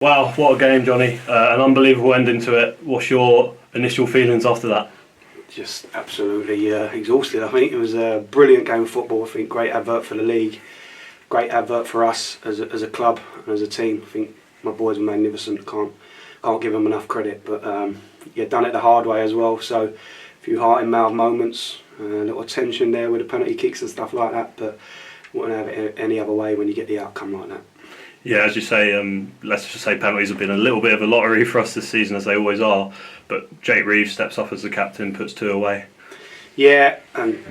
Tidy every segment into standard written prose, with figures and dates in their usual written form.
Wow, what a game, Johnny. An unbelievable ending to it. What's your initial feelings after that? Just absolutely exhausted. I think it was a brilliant game of football. I think great advert for the league, great advert for us as a club and as a team. I think my boys were magnificent. Can't give them enough credit, but done it the hard way as well. So a few heart in mouth moments, a little tension there with the penalty kicks and stuff like that. But wouldn't have it any other way when you get the outcome like that. Yeah, as you say, let's just say penalties have been a little bit of a lottery for us this season, as they always are. But Jake Reeves steps up as the captain, puts 2 away. Yeah, and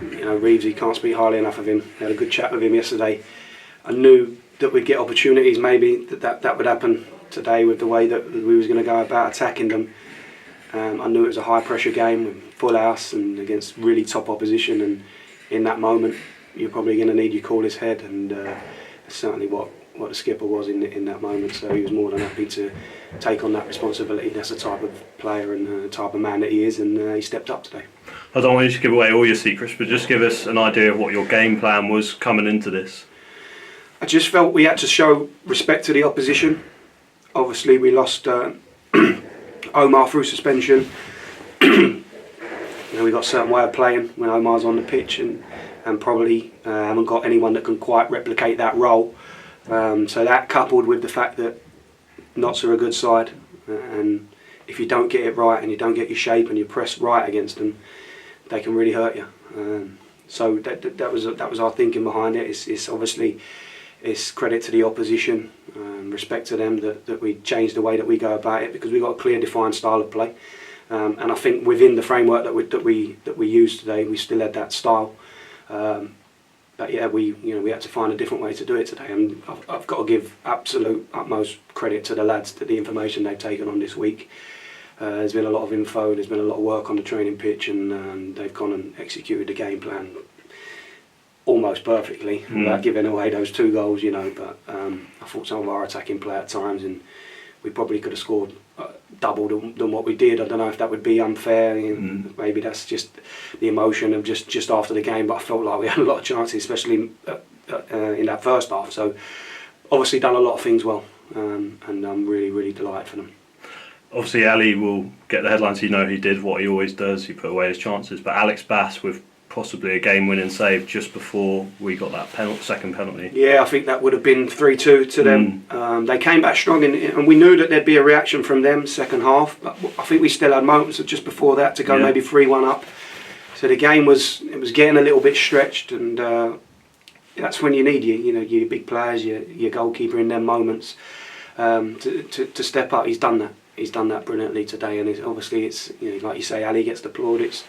Reeves, he can't speak highly enough of him. I had a good chat with him yesterday. I knew that we'd get opportunities, maybe that would happen today with the way that we was going to go about attacking them. I knew it was a high pressure game with full house and against really top opposition, and in that moment you're probably going to need your coolest head, and that's certainly what the skipper was in that moment. So he was more than happy to take on that responsibility. That's the type of player and the type of man that he is, and he stepped up today. I don't want you to give away all your secrets, but just give us an idea of what your game plan was coming into this. I just felt we had to show respect to the opposition. Obviously we lost Omar through suspension. We got a certain way of playing when Omar's on the pitch, and probably haven't got anyone that can quite replicate that role. So that, coupled with the fact that Notts are a good side, and if you don't get it right and you don't get your shape and you press right against them, they can really hurt you. So that was our thinking behind it. It's obviously credit to the opposition, respect to them that we changed the way that we go about it, because we've got a clear, defined style of play, and I think within the framework that we used today, we still had that style. But yeah, we had to find a different way to do it today, and I've got to give absolute utmost credit to the lads, to the information they've taken on this week. There's been a lot of info, there's been a lot of work on the training pitch, and they've gone and executed the game plan almost perfectly without giving away those 2 goals, But I thought some of our attacking play at times, and we probably could have scored double than what we did. I don't know if that would be unfair. Maybe that's just the emotion of just after the game, but I felt like we had a lot of chances, especially in that first half. So obviously done a lot of things well, and I'm really, really delighted for them. Obviously Ali will get the headlines. He did what he always does, he put away his chances, but Alex Bass with possibly a game-winning save just before we got that second penalty. Yeah, I think that would have been 3-2 to them. They came back strong, and we knew that there'd be a reaction from them second half, but I think we still had moments of just before that to go maybe 3-1 up. So the game was getting a little bit stretched, and that's when you need your big players, your goalkeeper in them moments to step up. He's done that. He's done that brilliantly today, and obviously it's like you say, Ali gets the plaudits.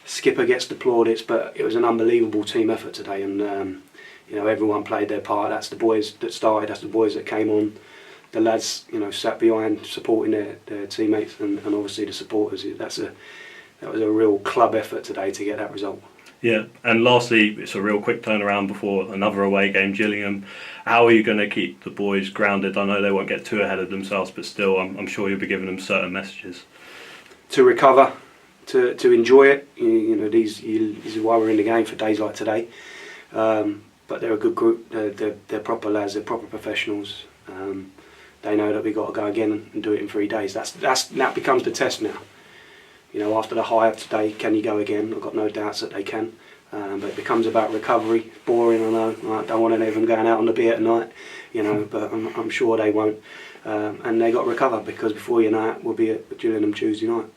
Skipper gets the plaudits, but it was an unbelievable team effort today, and everyone played their part. That's the boys that started, that's the boys that came on, the lads sat behind supporting their teammates, and obviously the supporters. That was a real club effort today to get that result. Yeah, and lastly, it's a real quick turnaround before another away game, Gillingham. How are you going to keep the boys grounded? I know they won't get too ahead of themselves, but still I'm sure you'll be giving them certain messages. To recover, to enjoy it. This is why we're in the game, for days like today. But they're a good group. They're proper lads. They're proper professionals. They know that we've got to go again and do it in 3 days. That becomes the test now. After the high of today, can you go again? I've got no doubts that they can. But it becomes about recovery. Boring, I know. I don't want any of them going out on the beer at night. But I'm sure they won't. And they got to recover, because before you know it, we'll be at Gillingham Tuesday night.